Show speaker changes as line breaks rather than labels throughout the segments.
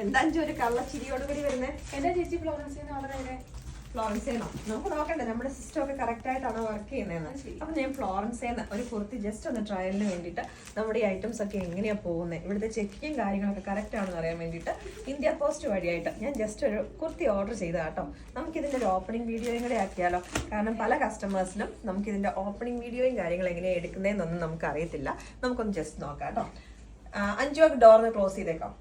എന്താ അഞ്ചു ഒരു കള്ളച്ചിരിയോടുകൂടി വരുന്നേ?
എന്താ ചേച്ചി ഫ്ലോറൻസിൽ ഓർഡർ
ഫ്ലോറൻസേന്നോ? നമുക്ക് നോക്കണ്ടേ നമ്മുടെ സിസ്റ്റം ഒക്കെ കറക്റ്റ് ആയിട്ടാണോ വർക്ക് ചെയ്യുന്നതെന്ന്. അപ്പൊ ഞാൻ ഫ്ലോറൻസേന്ന് ഒരു കുർത്തി ജസ്റ്റ് ഒന്ന് ട്രയലിന് വേണ്ടിയിട്ട് നമ്മുടെ ഈ ഐറ്റംസ് ഒക്കെ എങ്ങനെയാ പോകുന്നത്, ഇവിടുത്തെ ചെക്കിങ് കാര്യങ്ങളൊക്കെ കറക്റ്റ് ആണെന്ന് അറിയാൻ വേണ്ടിയിട്ട് ഇന്ത്യ പോസ്റ്റ് വഴിയായിട്ട് ഞാൻ ജസ്റ്റ് ഒരു കുർത്തി ഓർഡർ ചെയ്ത കേട്ടോ. നമുക്കിതിൻ്റെ ഒരു ഓപ്പണിംഗ് വീഡിയോയും കൂടെ ആക്കിയാലോ? കാരണം പല കസ്റ്റമേഴ്സിനും നമുക്കിതിൻ്റെ ഓപ്പണിംഗ് വീഡിയോയും കാര്യങ്ങൾ എങ്ങനെയാണ് എടുക്കുന്നതെന്നൊന്നും നമുക്ക് അറിയത്തില്ല. നമുക്കൊന്ന് ജസ്റ്റ് നോക്കാം കേട്ടോ. 5 ഡോറിന് ക്ലോസ് ചെയ്തേക്കാം.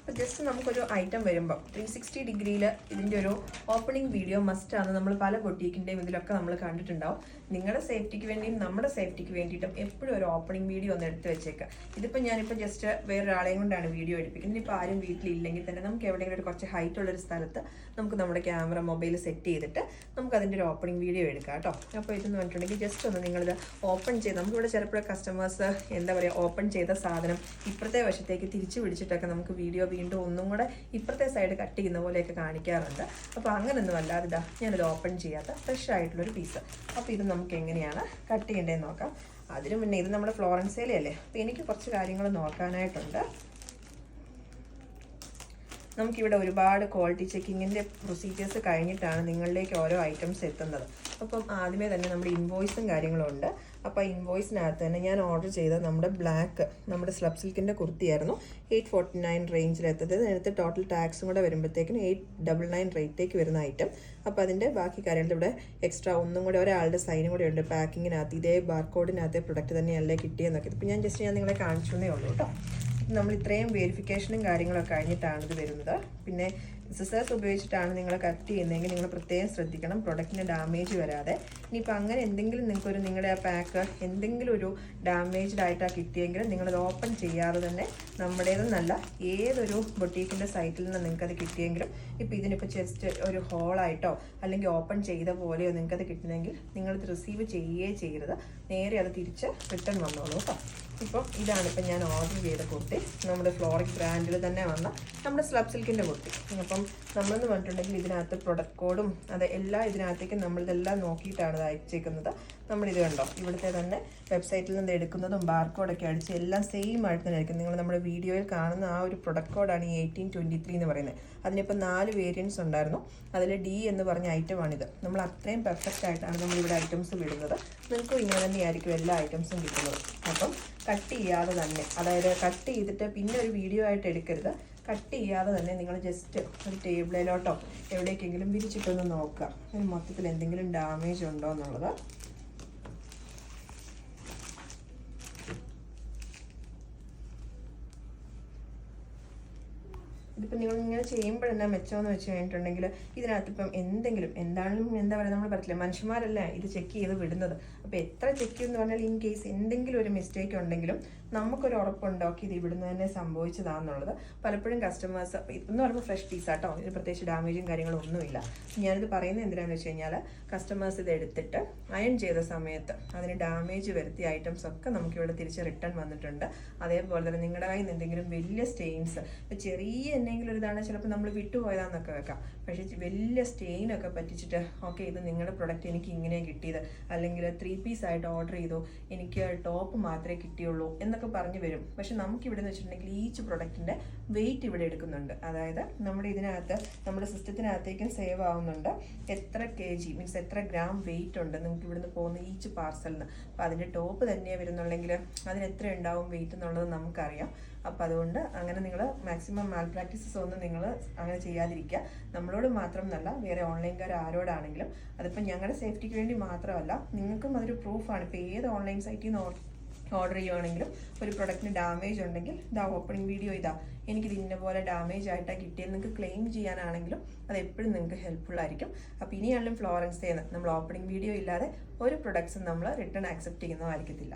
അപ്പോൾ ജസ്റ്റ് നമുക്കൊരു ഐറ്റം വരുമ്പോൾ 360 ഡിഗ്രിയിൽ ഇതിൻ്റെ ഒരു ഓപ്പണിംഗ് വീഡിയോ മസ്റ്റാണ്. നമ്മൾ പല ബൊട്ടീക്കിൻ്റെയും ഇതിലൊക്കെ നമ്മൾ കണ്ടിട്ടുണ്ടാവും. നിങ്ങളുടെ സേഫ്റ്റിക്ക് വേണ്ടിയും നമ്മുടെ സേഫ്റ്റിക്ക് വേണ്ടിയിട്ടും എപ്പോഴും ഒരു ഓപ്പണിംഗ് വീഡിയോ ഒന്ന് എടുത്ത് വെച്ചേക്കുക. ഇതിപ്പോൾ ഞാനിപ്പോൾ ജസ്റ്റ് വേറൊരാളെയും കൊണ്ടാണ് വീഡിയോ എടുപ്പിക്കുന്നത്. ഇപ്പോൾ ആരും വീട്ടിലില്ലെങ്കിൽ തന്നെ നമുക്ക് എവിടെയെങ്കിലും ഒരു കുറച്ച് ഹൈറ്റ് ഉള്ളൊരു സ്ഥലത്ത് നമുക്ക് നമ്മുടെ ക്യാമറ മൊബൈൽ സെറ്റ് ചെയ്തിട്ട് നമുക്ക് അതിൻ്റെ ഒരു ഓപ്പണിംഗ് വീഡിയോ എടുക്കാം കേട്ടോ. അപ്പോൾ ഇതെന്ന് പറഞ്ഞിട്ടുണ്ടെങ്കിൽ ജസ്റ്റ് ഒന്ന് നിങ്ങളിത് ഓപ്പൺ ചെയ്ത്, നമുക്കിവിടെ ചിലപ്പോൾ കസ്റ്റമേഴ്സ് എന്താ പറയുക, ഓപ്പൺ ചെയ്ത സാധനം ഇപ്പുറത്തെ വശത്തേക്ക് തിരിച്ചു പിടിച്ചിട്ടൊക്കെ നമുക്ക് വീഡിയോ വീണ്ടും ഒന്നും കൂടെ ഇപ്പുറത്തെ സൈഡ് കട്ട് ചെയ്യുന്ന പോലെയൊക്കെ കാണിക്കാറുണ്ട്. അപ്പോൾ അങ്ങനെയൊന്നും അല്ലാതെ ഇതാ ഞാനിത് ഓപ്പൺ ചെയ്യാത്ത ഫ്രഷ് ആയിട്ടുള്ളൊരു പീസ്. അപ്പോൾ ഇത് നമുക്ക് എങ്ങനെയാണ് കട്ട് ചെയ്യേണ്ടതെന്ന് നോക്കാം. അതിന് മുന്നേ ഇത് നമ്മുടെ ഫ്ലോറൻസേലയല്ലേ, അപ്പോൾ എനിക്ക് കുറച്ച് കാര്യങ്ങൾ നോക്കാനായിട്ടുണ്ട്. നമുക്കിവിടെ ഒരുപാട് ക്വാളിറ്റി ചെക്കിങ്ങിൻ്റെ പ്രൊസീജിയേഴ്സ് കഴിഞ്ഞിട്ടാണ് നിങ്ങളിലേക്ക് ഓരോ ഐറ്റംസ് എത്തുന്നത്. അപ്പം ആദ്യമേ തന്നെ നമ്മുടെ ഇൻവോയ്സും കാര്യങ്ങളും ഉണ്ട്. അപ്പോൾ ഇൻവോയ്സിനകത്ത് തന്നെ ഞാൻ ഓർഡർ ചെയ്ത നമ്മുടെ ബ്ലാക്ക് നമ്മുടെ സ്ലബ് സിൽക്കിൻ്റെ കുർത്തിയായിരുന്നു 849 റേഞ്ചിലെത്തത്. അതിനകത്ത് ടോട്ടൽ ടാക്സും കൂടെ വരുമ്പോഴത്തേക്കിന് 899 റേറ്റിലേക്ക് വരുന്ന ഐറ്റം. അപ്പോൾ അതിൻ്റെ ബാക്കി കാര്യങ്ങൾ ഇവിടെ എക്സ്ട്രാ ഒന്നും കൂടെ ഒരാളുടെ സൈനും കൂടെ ഉണ്ട് പാക്കിങ്ങിനകത്ത്. ഇതേ ബാർകോഡിനകത്തെ പ്രൊഡക്റ്റ് തന്നെയല്ലേ കിട്ടിയെന്നൊക്കെ. ഇപ്പോൾ ഞാൻ നിങ്ങളെ കാണിച്ചേ ഉള്ളൂ കേട്ടോ. നമ്മൾ ഇത്രയും വെരിഫിക്കേഷനും കാര്യങ്ങളൊക്കെ കഴിഞ്ഞിട്ടാണ് ഇത് വരുന്നത്. പിന്നെ സിസേഴ്സ് ഉപയോഗിച്ചിട്ടാണ് നിങ്ങൾ കട്ട് ചെയ്യുന്നതെങ്കിൽ നിങ്ങൾ പ്രത്യേകം ശ്രദ്ധിക്കണം പ്രൊഡക്റ്റിന് ഡാമേജ് വരാതെ. ഇനിയിപ്പോൾ അങ്ങനെ എന്തെങ്കിലും നിങ്ങൾക്കൊരു നിങ്ങളുടെ ആ പാക്ക് എന്തെങ്കിലും ഒരു ഡാമേജ്ഡ് ആയിട്ടാണ് കിട്ടിയെങ്കിൽ നിങ്ങളത് ഓപ്പൺ ചെയ്യാതെ തന്നെ നമ്മുടേതെന്നല്ല ഏതൊരു ബൊട്ടീക്കിൻ്റെ സൈറ്റിൽ നിന്ന് നിങ്ങൾക്കത് കിട്ടിയെങ്കിലും ഇപ്പോൾ ഇതിനിപ്പോൾ ജസ്റ്റ് ഒരു ഹോളായിട്ടോ അല്ലെങ്കിൽ ഓപ്പൺ ചെയ്ത പോലെയോ നിങ്ങൾക്കത് കിട്ടണമെങ്കിൽ നിങ്ങളിത് റിസീവ് ചെയ്യുകയേ ചെയ്യരുത്. നേരെ അത് തിരിച്ച് റിട്ടേൺ വന്നോളൂ കേട്ടോ. ഇപ്പം ഇതാണിപ്പോൾ ഞാൻ ഓർഡർ ചെയ്ത കുർത്തി, നമ്മുടെ ഫ്ലോറിക് ബ്രാൻഡിൽ തന്നെ വന്ന നമ്മുടെ സ്ലബ് സിൽക്കിൻ്റെ കുർത്തി. അപ്പം നമ്മളെന്ന് പറഞ്ഞിട്ടുണ്ടെങ്കിൽ ഇതിനകത്ത് പ്രൊഡക്റ്റ് കോഡും അത് എല്ലാം ഇതിനകത്തേക്ക് നമ്മളിതെല്ലാം നോക്കിയിട്ടാണ് ഇത് അയച്ചേക്കുന്നത്. നമ്മളിത് കണ്ടോ, ഇവിടുത്തെ തന്നെ വെബ്സൈറ്റിൽ നിന്ന് എടുക്കുന്നതും ബാർകോഡൊക്കെ അടിച്ച് എല്ലാം സെയിം ആയിട്ട് തന്നെ ആയിരിക്കും. നിങ്ങൾ നമ്മുടെ വീഡിയോയിൽ കാണുന്ന ആ ഒരു പ്രൊഡക്റ്റ് കോഡാണ് ഈ 1823 എന്ന് പറയുന്നത്. അതിനിപ്പോൾ 4 വേരിയൻസ് ഉണ്ടായിരുന്നു. അതിൽ D എന്ന് പറഞ്ഞ ഐറ്റമാണിത്. നമ്മൾ അത്രയും പെർഫെക്റ്റ് ആയിട്ടാണ് നമ്മളിവിടെ ഐറ്റംസ് വിടുന്നത്. നിങ്ങൾക്കും ഇങ്ങനെ തന്നെയായിരിക്കും എല്ലാ ഐറ്റംസും കിട്ടുന്നത്. അപ്പം കട്ട് ചെയ്യാതെ തന്നെ, അതായത് കട്ട് ചെയ്തിട്ട് പിന്നെ ഒരു വീഡിയോ ആയിട്ട് എടുക്കരുത്. കട്ട് ചെയ്യാതെ തന്നെ നിങ്ങൾ ജസ്റ്റ് ഒരു ടേബിളിലോട്ടോ എവിടേക്കെങ്കിലും വിരിച്ചിട്ടൊന്ന് നോക്കുക അതിന് മൊത്തത്തിൽ എന്തെങ്കിലും ഡാമേജ് ഉണ്ടോ എന്നുള്ളത്. ഇതിപ്പോൾ നിങ്ങൾ ഇങ്ങനെ ചെയ്യുമ്പോഴെന്നാ മെച്ചമെന്ന് വെച്ച് കഴിഞ്ഞിട്ടുണ്ടെങ്കിൽ ഇതിനകത്ത് ഇപ്പം എന്താണെങ്കിലും എന്താ പറയുക, നമ്മൾ പറയില്ല മനുഷ്യന്മാരല്ലേ ഇത് ചെക്ക് ചെയ്ത് വിടുന്നത്. അപ്പോൾ എത്ര ചെക്ക് ചെയ്യുമെന്ന് പറഞ്ഞാൽ ഇൻ കേസ് എന്തെങ്കിലും ഒരു മിസ്റ്റേക്ക് ഉണ്ടെങ്കിലും നമുക്കൊരു ഉറപ്പുണ്ടാക്കി ഇത് ഇവിടുന്ന് തന്നെ സംഭവിച്ചതാണെന്നുള്ളത്. പലപ്പോഴും കസ്റ്റമേഴ്സ് ഇതെന്ന് പറയുമ്പോൾ ഫ്രഷ് പീസാട്ടോ, ഇതിന് പ്രത്യേകിച്ച് ഡാമേജും കാര്യങ്ങളും ഒന്നുമില്ല. ഞാനിത് പറയുന്നത് എന്തിനാണെന്ന് വെച്ച് കഴിഞ്ഞാൽ കസ്റ്റമേഴ്സ് ഇത് എടുത്തിട്ട് അയൺ ചെയ്ത സമയത്ത് അതിന് ഡാമേജ് വരുത്തിയ ഐറ്റംസ് ഒക്കെ നമുക്കിവിടെ തിരിച്ച് റിട്ടേൺ വന്നിട്ടുണ്ട്. അതേപോലെ തന്നെ നിങ്ങളുടെ കയ്യിൽ നിന്ന് എന്തെങ്കിലും വലിയ സ്റ്റെയിൻസ്, ഇപ്പോൾ ചെറിയ എന്തെങ്കിലും ഒരു ഇതാണ് ചിലപ്പോൾ നമ്മൾ വിട്ടുപോയതാന്നൊക്കെ വെക്കാം. പക്ഷേ വലിയ സ്റ്റെയിനൊക്കെ പറ്റിച്ചിട്ട് ഓക്കെ ഇത് നിങ്ങളുടെ പ്രൊഡക്റ്റ് എനിക്ക് ഇങ്ങനെയാണ് കിട്ടിയത്, അല്ലെങ്കിൽ 3 പീസ് ആയിട്ട് ഓർഡർ ചെയ്തു എനിക്ക് ടോപ്പ് മാത്രമേ കിട്ടിയുള്ളൂ എന്നൊക്കെ പറഞ്ഞു വരും. പക്ഷെ നമുക്കിവിടെ എന്ന് വെച്ചിട്ടുണ്ടെങ്കിൽ ഈച്ച് പ്രൊഡക്റ്റിൻ്റെ വെയിറ്റ് ഇവിടെ എടുക്കുന്നുണ്ട്. അതായത് നമ്മുടെ ഇതിനകത്ത് നമ്മുടെ സിസ്റ്റത്തിനകത്തേക്കും സേവ് ആവുന്നുണ്ട് എത്ര kg മീൻസ് എത്ര ഗ്രാം വെയിറ്റ് ഉണ്ട് നിങ്ങൾക്ക് ഇവിടുന്ന് പോകുന്ന ഈച്ച് പാർസലിന്. അപ്പോൾ അതിൻ്റെ ടോപ്പ് തന്നെയാണ് വരുന്നുണ്ടെങ്കിൽ അതിന് എത്ര ഉണ്ടാവും വെയിറ്റ് എന്നുള്ളത് നമുക്കറിയാം. അപ്പോൾ അതുകൊണ്ട് അങ്ങനെ നിങ്ങൾ മാക്സിമം മാൽ പ്രാക്ടീസസ് ഒന്നും നിങ്ങൾ അങ്ങനെ ചെയ്യാതിരിക്കുക. നമ്മളോട് മാത്രം എന്നല്ല, വേറെ ഓൺലൈൻകാർ ആരോടാണെങ്കിലും. അതിപ്പോൾ ഞങ്ങളുടെ സേഫ്റ്റിക്ക് വേണ്ടി മാത്രമല്ല, നിങ്ങൾക്കും അതൊരു പ്രൂഫാണ്. ഇപ്പോൾ ഏത് ഓൺലൈൻ സൈറ്റിൽ നിന്ന് ഓർഡർ ചെയ്യുവാണെങ്കിലും ഒരു പ്രൊഡക്റ്റിന് ഡാമേജ് ഉണ്ടെങ്കിൽ ഇതാ ഓപ്പണിംഗ് വീഡിയോ ഇതാ എനിക്കിത് ഇന്ന പോലെ ഡാമേജ് ആയിട്ടാണ് കിട്ടിയത് നിങ്ങൾക്ക് ക്ലെയിം ചെയ്യാനാണെങ്കിലും അത് എപ്പോഴും നിങ്ങൾക്ക് ഹെൽപ്ഫുൾ ആയിരിക്കും. അപ്പോൾ ഇനിയാണെങ്കിലും ഫ്ലോറൻസേന്ന് നമ്മൾ ഓപ്പണിംഗ് വീഡിയോ ഇല്ലാതെ ഒരു പ്രൊഡക്ട്സും നമ്മൾ റിട്ടേൺ ആക്സെപ്റ്റ് ചെയ്യുന്നതായിരിക്കത്തില്ല.